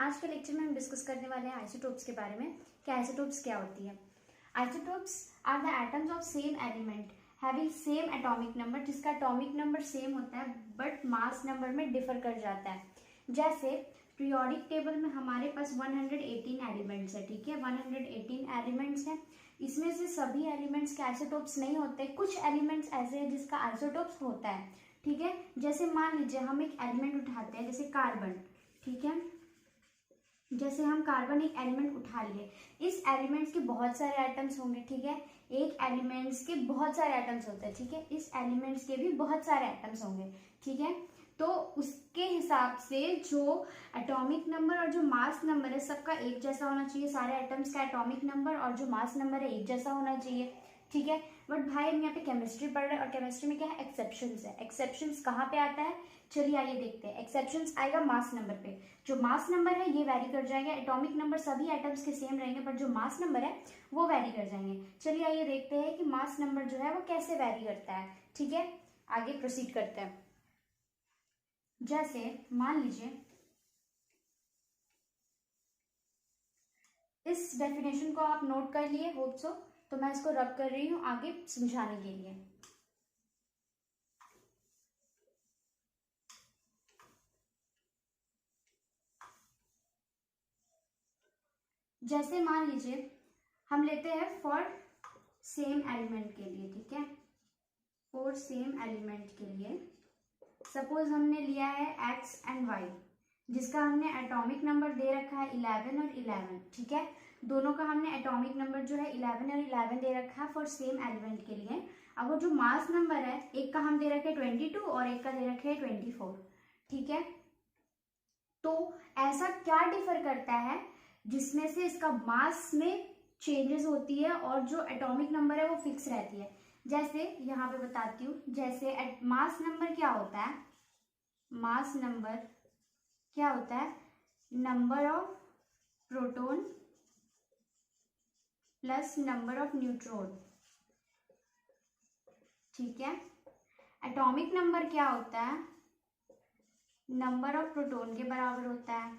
आज के लेक्चर में हम डिस्कस करने वाले हैं आइसोटोप्स के बारे में कि आइसोटोप्स क्या होती है। Isotopes are the atoms of same element having same atomic number, जिसका एटॉमिक नंबर सेम होता है बट मास नंबर में डिफर कर जाता है। जैसे पीरियोडिक टेबल में हमारे पास 118 एलिमेंट्स है, ठीक है, 118 एलिमेंट्स हैं। इसमें से सभी एलिमेंट्स के आइसोटोप्स नहीं होते, कुछ एलिमेंट्स ऐसे हैं जिसका आइसोटोप्स होता है, ठीक है। जैसे मान लीजिए हम एक एलिमेंट उठाते हैं, जैसे कार्बन, ठीक है, जैसे हम कार्बन एक एलिमेंट उठा लिए, इस एलिमेंट्स के बहुत सारे एटम्स होंगे, ठीक है, एक एलिमेंट्स के बहुत सारे एटम्स होते हैं, ठीक है, इस एलिमेंट्स के भी बहुत सारे एटम्स होंगे, ठीक है। तो उसके हिसाब से जो एटॉमिक नंबर और जो मास नंबर है सबका एक जैसा होना चाहिए, सारे एटम्स का एटॉमिक नंबर और जो मास नंबर है एक जैसा होना चाहिए, ठीक है। बट भाई हम यहाँ पे केमिस्ट्री पढ़ रहे हैं और केमिस्ट्री में क्या है, एक्सेप्शंस है। एक्सेप्शंस कहाँ पे आता है, चलिए आइए देखते हैं। एक्सेप्शंस आएगा मास नंबर पे। जो मास नंबर है ये वैरी कर जाएगा, एटॉमिक नंबर सभी एटम्स के सेम रहेंगे बट जो मास नंबर है वो वैरी कर जाएंगे। चलिए आइए देखते हैं कि मास नंबर जो है वो कैसे वैरी करता है, ठीक है। आगे प्रोसीड करते हैं। जैसे मान लीजिए इस डेफिनेशन को आप नोट कर लिए, होप सो, तो मैं इसको रब कर रही हूं आगे समझाने के लिए। जैसे मान लीजिए हम लेते हैं फॉर सेम एलिमेंट के लिए, ठीक है, फॉर सेम एलिमेंट के लिए सपोज हमने लिया है x एंड y, जिसका हमने एटॉमिक नंबर दे रखा है 11 और 11, ठीक है। दोनों का हमने एटॉमिक नंबर जो है 11 और 11 दे रखा है फॉर सेम एलिमेंट के लिए। अब वो जो मास नंबर है, एक का हम दे रखे 22 और एक का दे रखे 24, ठीक है। तो ऐसा क्या डिफर करता है जिसमें से इसका मास में चेंजेस होती है और जो एटॉमिक नंबर है वो फिक्स रहती है। जैसे यहाँ पे बताती हूँ, जैसे मास नंबर क्या होता है, मास नंबर क्या होता है, number of proton plus number of neutron, ठीक है। एटॉमिक नंबर क्या होता है, नंबर ऑफ प्रोटॉन के बराबर होता है,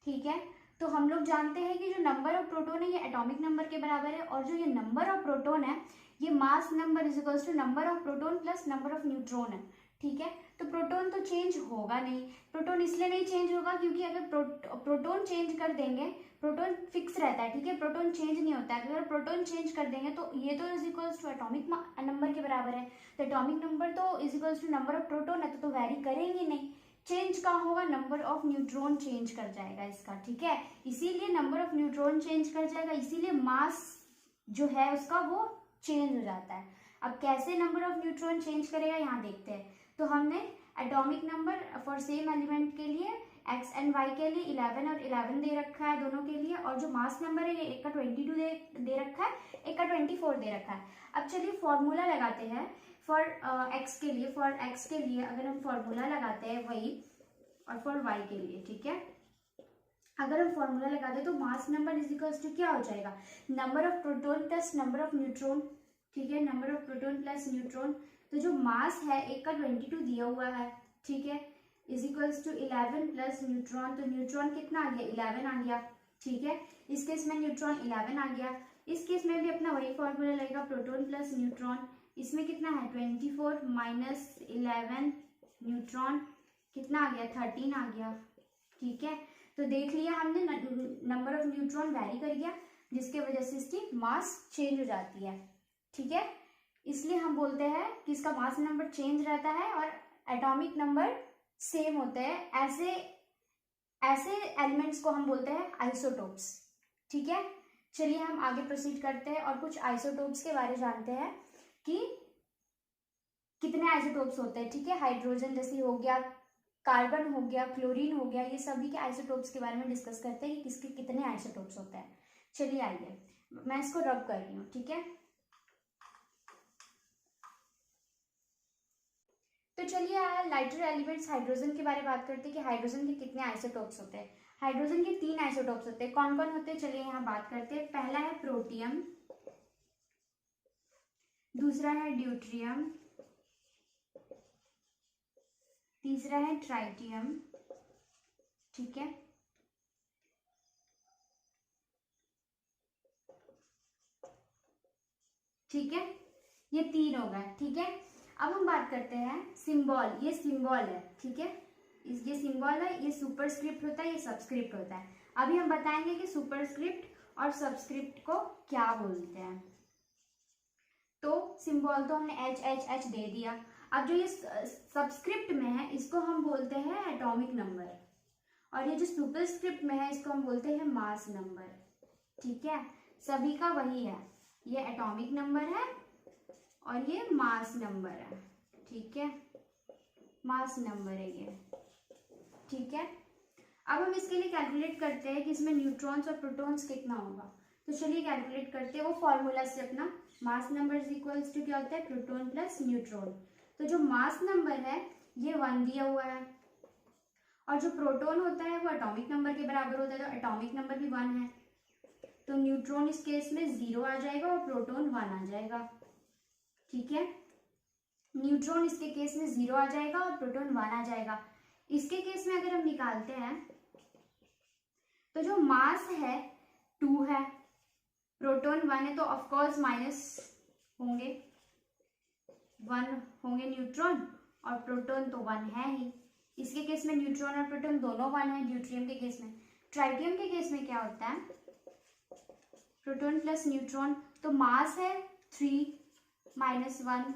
ठीक है। तो हम लोग जानते हैं कि जो नंबर ऑफ प्रोटॉन है ये एटॉमिक नंबर के बराबर है और जो ये नंबर ऑफ प्रोटॉन है ये mass number is equals to number of proton plus number of neutron है, ठीक है। तो प्रोटॉन तो चेंज होगा नहीं, प्रोटॉन इसलिए नहीं चेंज होगा क्योंकि अगर प्रोटॉन चेंज कर देंगे, प्रोटॉन फिक्स रहता है, ठीक है, प्रोटॉन चेंज नहीं होता है। अगर प्रोटॉन चेंज कर देंगे तो ये तो is equals to atomic number के बराबर है, तो एटॉमिक नंबर तो is equals to number of proton है, तो वैरी करेंगे नहीं। चेंज कहाँ होगा, नंबर ऑफ न्यूट्रॉन चेंज कर जाएगा इसका, ठीक है। इसीलिए नंबर ऑफ न्यूट्रॉन चेंज कर जाएगा, इसीलिए मास जो है उसका वो चेंज हो जाता है। अब कैसे नंबर ऑफ न्यूट्रॉन चेंज करेगा यहाँ देखते हैं। तो हमने atomic number for same element के लिए x एंड y के लिए 11 और 11 दे रखा है दोनों के लिए, और जो मास नंबर है ये एक का 22 दे रखा है, एक का 24 दे रखा है। अब चलिए फॉर्मूला लगाते हैं फॉर x के लिए, फॉर x के लिए अगर हम फॉर्मूला लगाते हैं वही, और फॉर y के लिए, ठीक है, अगर हम फॉर्मूला लगाते हैं तो mass number is equals to क्या हो जाएगा, number of proton plus number of neutron, ठीक है, number of proton plus neutron. तो जो मास है एक का 22 दिया हुआ है, ठीक है, is equals to 11 plus neutron, तो न्यूट्रॉन कितना आ गया, 11 आ गया, ठीक है। इस केस में न्यूट्रॉन 11 आ गया, इस केस में भी अपना वही फॉर्मूला लगेगा, प्रोटॉन प्लस न्यूट्रॉन। इसमें कितना है 24 माइनस 11 न्यूट्रॉन, कितना आ गया 13 आ गया, ठीक है। तो देख लिया हमने नंबर ऑफ न्यूट्रॉन वैरी कर गया जिसके वजह से इसकी मास चेंज हो जाती है, ठीक है। इसलिए हम बोलते हैं कि इसका मास नंबर चेंज रहता है और एटॉमिक नंबर सेम होते हैं। ऐसे एलिमेंट्स को हम बोलते हैं आइसोटोप्स, ठीक है। चलिए हम आगे प्रोसीड करते हैं और कुछ आइसोटोप्स के बारे में जानते हैं कि कितने आइसोटोप्स होते हैं, ठीक है। हाइड्रोजन जैसे हो गया, कार्बन हो गया, क्लोरीन हो गया, ये सभी के आइसोटोप्स के बारे में डिस्कस करते हैं कि किसके कितने आइसोटोप्स होते हैं। चलिए आइए मैं इसको रब कर रही हूँ, ठीक है। तो चलिए लाइटर एलिमेंट्स हाइड्रोजन के बारे में बात करते हैं कि हाइड्रोजन के कितने आइसोटोप्स होते हैं। हाइड्रोजन के 3 आइसोटोप्स होते हैं, कौन कौन होते हैं चलिए यहाँ बात करते हैं। पहला है प्रोटियम, दूसरा है ड्यूट्रियम, तीसरा है ट्राइटियम, ठीक है, ठीक है, ये 3 हो गए। ठीक है, अब हम बात करते हैं सिंबल। ये सिंबल है, ठीक है, ये सिंबल है, ये सुपरस्क्रिप्ट होता है, ये सबस्क्रिप्ट होता है। अभी हम बताएंगे कि सुपरस्क्रिप्ट और सबस्क्रिप्ट को क्या बोलते हैं। तो सिंबल तो हमने एच एच एच दे दिया। अब जो ये सबस्क्रिप्ट में है इसको हम बोलते हैं एटॉमिक नंबर, और ये जो सुपरस्क्रिप्ट में है इसको हम बोलते हैं मास नंबर। ठीक है, सभी का वही है, ये एटॉमिक नंबर है और ये मास नंबर है। ठीक है, मास नंबर है ये। ठीक है, अब हम इसके लिए कैलकुलेट करते हैं कि इसमें न्यूट्रॉन्स और प्रोटॉन्स कितना होगा। तो चलिए कैलकुलेट करते हैं वो फॉर्मूला से अपना। Mass number is equals to क्या होता है, प्रोटॉन प्लस न्यूट्रॉन। तो जो मास नंबर है ये 1 दिया हुआ है, और जो प्रोटॉन होता है वो एटॉमिक नंबर के बराबर होता है, तो एटॉमिक नंबर भी 1 है। तो न्यूट्रॉन इस केस में 0 आ जाएगा और प्रोटॉन 1 आ जाएगा। ठीक है, न्यूट्रॉन इसके केस में 0 आ जाएगा और प्रोटॉन 1 आ जाएगा। इसके केस में अगर हम निकालते हैं तो जो मास है 2 है, प्रोटॉन 1 है, तो ऑफकोर्स माइनस होंगे, 1 होंगे न्यूट्रॉन, और प्रोटॉन तो 1 है ही। इसके केस में न्यूट्रॉन और प्रोटॉन दोनों 1 है ड्यूट्रियम के केस में। ट्राइटियम के केस में क्या होता है, प्रोटॉन प्लस न्यूट्रॉन, तो मास है 3 माइनस 1,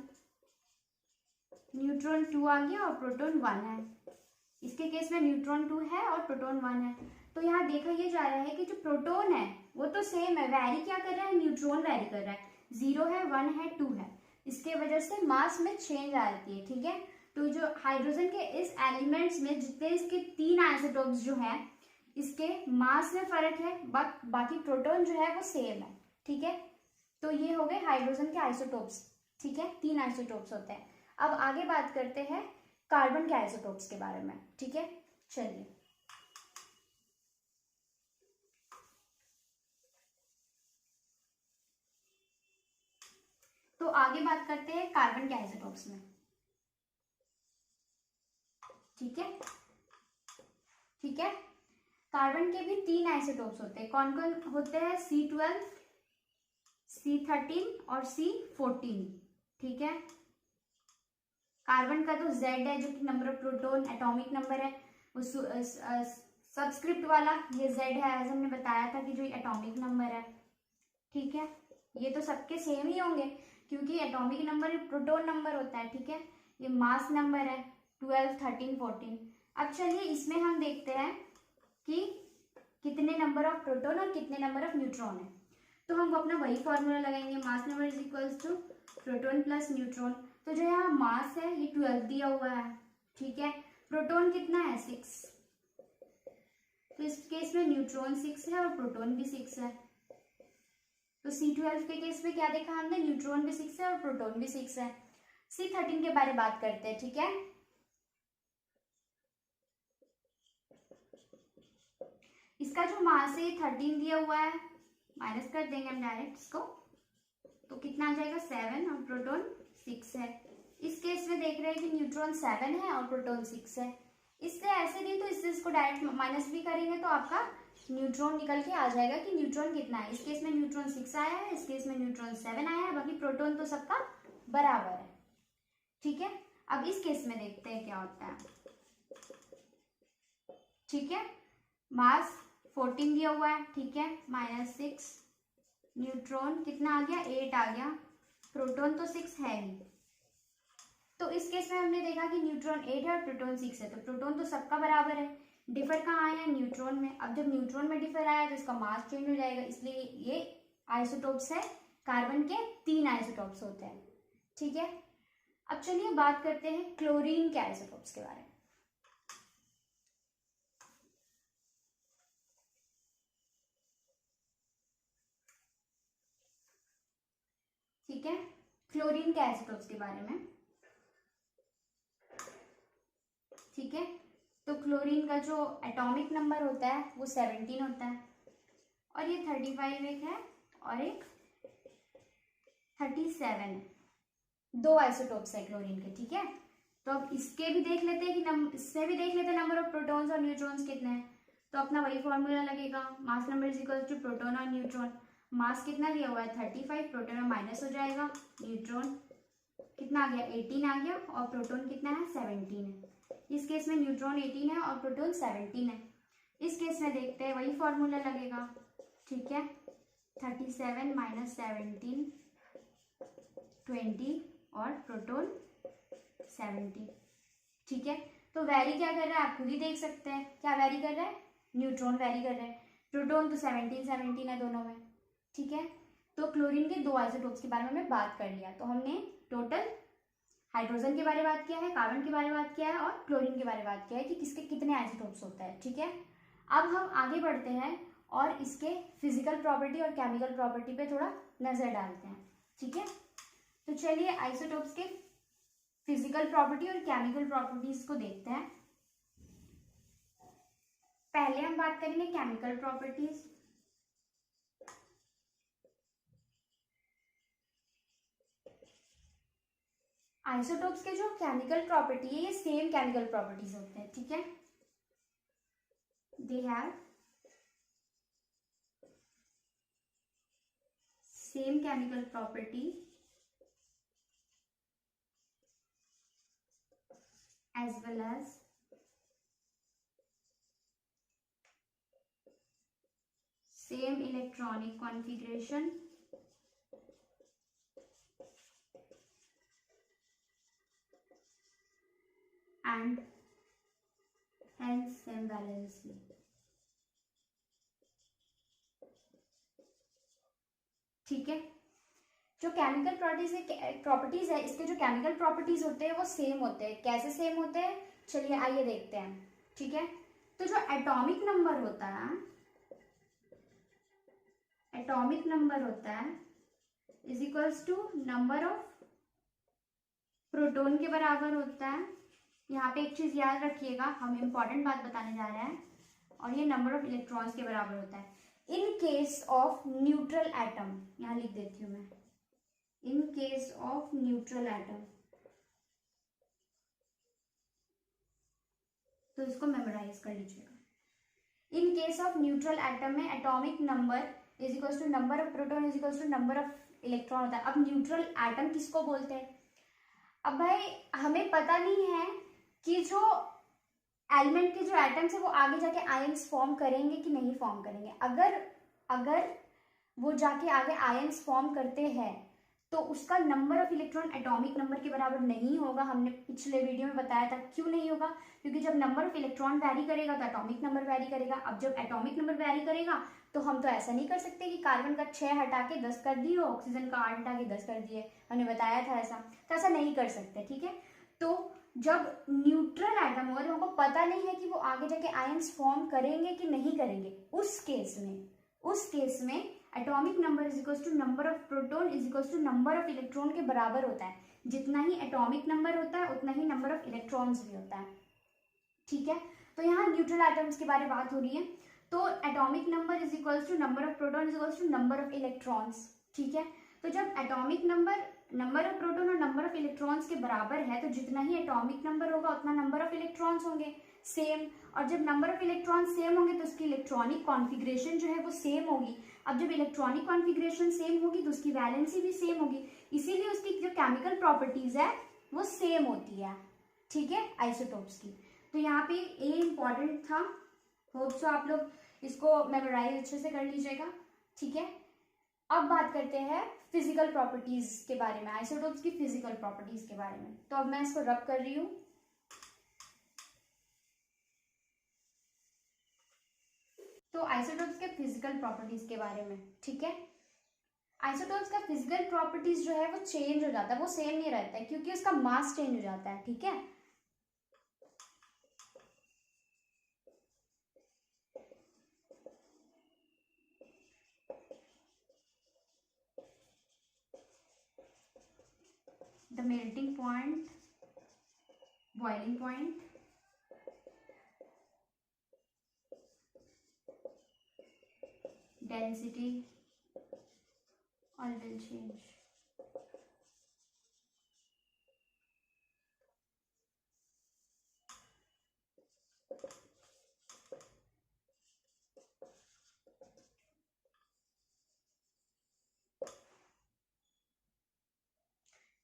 न्यूट्रॉन 2 आ गया और प्रोटॉन 1 है। इसके केस में न्यूट्रॉन 2 है और प्रोटॉन 1 है। तो यहाँ देखा ये जा रहा है कि जो प्रोटॉन है वो तो सेम है, वैरी क्या कर रहा है, न्यूट्रॉन वैरी कर रहा है। 0 है, 1 है, 2 है, इसके वजह से मास में चेंज आती है। ठीक है, तो जो हाइड्रोजन के इस एलिमेंट्स में जितने इसके 3 आइसोटोप्स जो है इसके मास में फर्क है, बाकी प्रोटॉन जो है वो सेम है। ठीक है, तो ये हो गए हाइड्रोजन के आइसोटोप्स। ठीक है, 3 आइसोटोप्स होते हैं। अब आगे बात करते हैं कार्बन के आइसोटोप्स के बारे में। ठीक है, चलिए तो आगे बात करते हैं कार्बन के आइसोटोप्स में। ठीक है, ठीक है, कार्बन के भी 3 आइसोटोप्स होते हैं। कौन कौन होते हैं, C12, C13 और C14। ठीक है, कार्बन का तो Z है जो कि number of proton atomic number है, वो सबस्क्रिप्ट वाला ये Z है, एज हमने बताया था कि जो एटॉमिक नंबर है। ठीक है, ये तो सबके सेम ही होंगे क्योंकि एटॉमिक नंबर प्रोटॉन नंबर होता है। ठीक है, ये मास नंबर है 12, 13, 14। अब चलिए इसमें हम देखते हैं कि कितने नंबर ऑफ प्रोटॉन और कितने नंबर ऑफ न्यूट्रॉन है। तो हम अपना वही फॉर्मूला लगाएंगे, mass number is equals to proton plus neutron. तो जो यहाँ मास है ये 12 दिया हुआ है। ठीक है, प्रोटॉन कितना है, 6, तो इस केस में न्यूट्रॉन 6 है और प्रोटॉन भी 6 है। तो C12 के केस में क्या देखा हमने, न्यूट्रॉन भी 6 है और प्रोटॉन भी 6 है। C13 के बारे में बात करते हैं। ठीक है, इसका जो मास है 13 दिया हुआ है, माइनस कर देंगे हम डायरेक्ट इसको, तो कितना आ जाएगा 7, और प्रोटॉन 6 है। इस केस में देख रहे हैं कि न्यूट्रॉन 7 है और प्रोटॉन 6 है। इससे ऐसे नहीं तो इससे इसको डायरेक्ट माइनस भी करेंगे तो आपका न्यूट्रॉन निकल के आ जाएगा कि न्यूट्रॉन कितना है। इस केस में न्यूट्रॉन 6 आया है, इस केस में न्यूट्रॉन 7 आया है, बाकी प्रोटॉन तो सबका बराबर है। ठीक है, अब इस केस में देखते हैं क्या होता है। ठीक है, मास 14 दिया हुआ है। ठीक है, -6, न्यूट्रॉन कितना आ गया, 8 आ गया, प्रोटॉन तो 6 है ही। तो इस केस में हमने देखा कि न्यूट्रॉन 8 है और प्रोटॉन 6 है, तो प्रोटॉन तो सबका बराबर है। डिफर कहाँ आया, न्यूट्रॉन में। अब जब न्यूट्रॉन में डिफर आया तो इसका मास चेंज हो जाएगा, इसलिए ये आइसोटोप्स है, कार्बन के 3 आइसोटोप्स होते हैं। ठीक है, अब चलिए बात करते हैं क्लोरीन के आइसोटोप्स के बारे में। ठीक है, क्लोरीन के आइसोटोप्स के बारे में। ठीक है, तो क्लोरीन का जो एटॉमिक नंबर होता है वो 17 होता है, और ये 35 एक है और एक 37 है। 2 आइसोटोप्स है क्लोरीन के। ठीक है, तो अब इसके भी देख लेते हैं कि इससे भी देख लेते हैं नंबर ऑफ प्रोटॉन्स और न्यूट्रॉन्स कितने हैं। तो अपना वही फॉर्मूला लगेगा, mass number is equal to proton और न्यूट्रॉन। मास कितना दिया हुआ है 35, प्रोटॉन में माइनस हो जाएगा, न्यूट्रॉन कितना आ गया 18 आ गया, और प्रोटॉन कितना है 17 है। इस केस में न्यूट्रॉन 18 है और प्रोटॉन 17 है। इस केस में देखते हैं वही फॉर्मूला लगेगा, ठीक है। 37 माइनस 17 20 और प्रोटॉन 70, ठीक है। तो वैरी क्या कर रहा है आप खुद ही देख सकते हैं, क्या वैरी कर रहा है, न्यूट्रॉन वैरी कर रहा है, प्रोटॉन तो 17 है दोनों में, ठीक है। तो क्लोरीन के दो आइसोटोप्स के बारे में हमने बात कर लिया। तो हमने टोटल हाइड्रोजन के बारे में बात किया है, कार्बन के बारे में बात किया है और क्लोरीन के बारे में बात किया है कि किसके कितने आइसोटोप्स होता है, ठीक है। अब हम आगे बढ़ते हैं और इसके फिजिकल प्रॉपर्टी और केमिकल प्रॉपर्टी पे थोड़ा नजर डालते हैं, ठीक है। तो चलिए आइसोटोप्स के फिजिकल प्रॉपर्टी और केमिकल प्रॉपर्टीज को देखते हैं। पहले हम बात करेंगे केमिकल प्रॉपर्टीज। आइसोटोप्स के जो केमिकल प्रॉपर्टी है ये सेम केमिकल प्रॉपर्टीज होते हैं, ठीक है। They have same chemical property as well as same electronic configuration and hence same valency। ठीक है, जो केमिकल प्रॉपर्टीज है इसके जो केमिकल प्रॉपर्टीज होते हैं वो सेम होते हैं। कैसे सेम होते हैं, चलिए आइए देखते हैं, ठीक है। तो जो एटॉमिक नंबर होता है, एटॉमिक नंबर होता है is equals to number of proton के बराबर होता है। यहाँ पे एक चीज याद रखिएगा, हम इंपॉर्टेंट बात बताने जा रहे हैं, और ये नंबर ऑफ इलेक्ट्रॉन्स के बराबर होता है in case of neutral atom. यहाँ लिख देती हूँ मैं, in case of neutral atom, तो इसको मेमोराइज कर लीजिएगा। In case of neutral atom में atomic number is equal to number of proton is equal to number of electron होता है। अब न्यूट्रल एटम किसको बोलते हैं, अब भाई हमें पता नहीं है कि जो एलिमेंट के जो एटम्स है वो आगे जाके आयंस फॉर्म करेंगे कि नहीं फॉर्म करेंगे। अगर वो जाके आगे आयंस फॉर्म करते हैं तो उसका number of electron atomic number के बराबर नहीं होगा। हमने पिछले वीडियो में बताया था क्यों नहीं होगा, क्योंकि जब नंबर ऑफ इलेक्ट्रॉन वैरी करेगा तो एटॉमिक नंबर वैरी करेगा। अब जब एटॉमिक नंबर वैरी करेगा तो हम तो ऐसा नहीं कर सकते कि कार्बन का 6 हटा के 10 कर दिए, ऑक्सीजन का 8 हटा के 10 कर दिए, हमने बताया था ऐसा, तो ऐसा नहीं कर सकते, ठीक है। तो जब न्यूट्रल एटम होगा, जब हमको पता नहीं है कि वो आगे जाके आयंस फॉर्म करेंगे कि नहीं करेंगे, उस केस में atomic number is equal to number of proton is equal to number of electron के बराबर होता है। जितना ही एटॉमिक नंबर होता है उतना ही नंबर ऑफ इलेक्ट्रॉन्स भी होता है, ठीक है। तो यहाँ न्यूट्रल एटम्स के बारे में बात हो रही है, तो atomic number is equal to number of proton is equal to number of electrons, ठीक है। तो जब एटॉमिक नंबर ऑफ प्रोटॉन और नंबर ऑफ इलेक्ट्रॉन्स के बराबर है तो जितना ही एटॉमिक नंबर होगा उतना नंबर ऑफ इलेक्ट्रॉन्स होंगे सेम, और जब नंबर ऑफ इलेक्ट्रॉन्स सेम होंगे तो उसकी इलेक्ट्रॉनिक कॉन्फिगरेशन जो है वो सेम होगी। अब जब इलेक्ट्रॉनिक कॉन्फिगरेशन सेम होगी तो उसकी वैलेंसी भी सेम होगी, इसीलिए उसकी जो केमिकल प्रॉपर्टीज है वो सेम होती है, ठीक है, आइसोटोप्स की। तो यहाँ पे ए इम्पॉर्टेंट था, होप सो आप लोग इसको मेमोराइज अच्छे से कर लीजिएगा, ठीक है। अब बात करते हैं फिजिकल प्रॉपर्टीज के बारे में, आइसोटोप्स की फिजिकल प्रॉपर्टीज के बारे में। तो अब मैं इसको रब कर रही हूँ। तो आइसोटोप्स के फिजिकल प्रॉपर्टीज के बारे में, ठीक है। आइसोटोप्स का फिजिकल प्रॉपर्टीज जो है वो चेंज हो जाता है, वो सेम नहीं रहता है क्योंकि उसका मास चेंज हो जाता है, ठीक है। The melting point, boiling point, density all will change।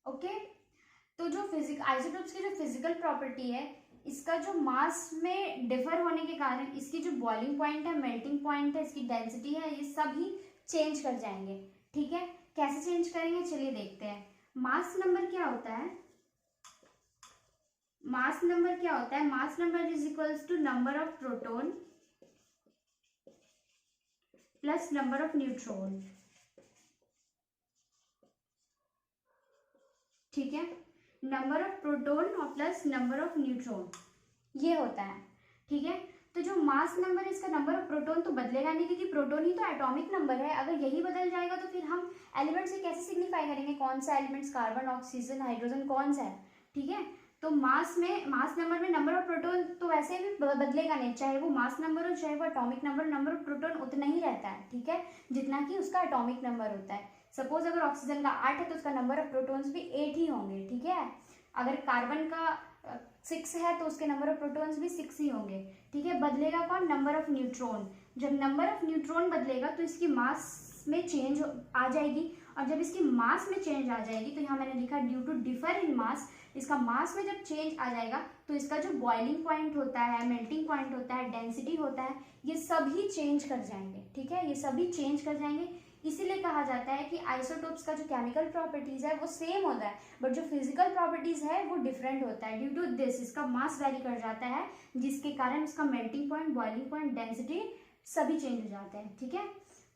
Okay. तो जो आइसोटोप्स की जो फिजिकल प्रॉपर्टी है, इसका जो मास में डिफर होने के कारण इसकी जो बॉइलिंग पॉइंट है, मेल्टिंग पॉइंट है, इसकी डेंसिटी है, ये सभी चेंज कर जाएंगे। ठीक है, कैसे चेंज करेंगे चलिए देखते हैं। मास नंबर क्या होता है? मास नंबर क्या होता है? Mass number is equals to number of proton plus number of neutron. ठीक है, नंबर ऑफ प्रोटॉन और प्लस नंबर ऑफ न्यूट्रॉन, ये होता है। ठीक है, तो जो मास नंबर है इसका नंबर ऑफ प्रोटॉन तो बदलेगा नहीं, क्योंकि प्रोटॉन ही तो एटॉमिक नंबर है। अगर यही बदल जाएगा तो फिर हम एलिमेंट से कैसे सिग्निफाई करेंगे कौन सा एलिमेंट्स, कार्बन, ऑक्सीजन, हाइड्रोजन कौन सा है। ठीक है, तो मास नंबर में नंबर ऑफ प्रोटॉन तो वैसे भी बदलेगा नहीं, चाहे वो मास नंबर हो चाहे वो atomic number, number of proton उतना ही रहता है। ठीक है, जितना कि उसका एटॉमिक नंबर होता है। सपोज अगर ऑक्सीजन का 8 है तो उसका नंबर ऑफ प्रोटॉन्स भी 8 ही होंगे। ठीक है, अगर कार्बन का 6 है तो उसके नंबर ऑफ प्रोटॉन्स भी 6 ही होंगे। ठीक है, बदलेगा कौन? Number of neutron. जब नंबर ऑफ न्यूट्रॉन बदलेगा तो इसकी मास में चेंज आ जाएगी, और जब इसकी मास में चेंज आ जाएगी तो यहाँ मैंने लिखा ड्यू टू डिफर इन मास, इसका मास में जब चेंज आ जाएगा तो इसका जो बॉइलिंग पॉइंट होता है, मेल्टिंग पॉइंट होता है, डेंसिटी होता है, ये सभी चेंज कर जाएंगे। ठीक है, ये सभी चेंज कर जाएंगे। इसीलिए कहा जाता है कि आइसोटोप्स का जो केमिकल प्रॉपर्टीज है वो सेम होता है, बट जो फिजिकल प्रॉपर्टीज है वो डिफरेंट होता है। ड्यू टू दिस इसका मास वैरी कर जाता है, जिसके कारण इसका melting point, boiling point, density सभी चेंज हो जाते हैं। ठीक है,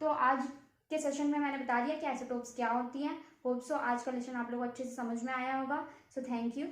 तो आज के सेशन में मैंने बता दिया कि आइसोटोप्स क्या होती हैं। होप सो आज का लेसन आप लोग अच्छे से समझ में आया होगा। So thank you.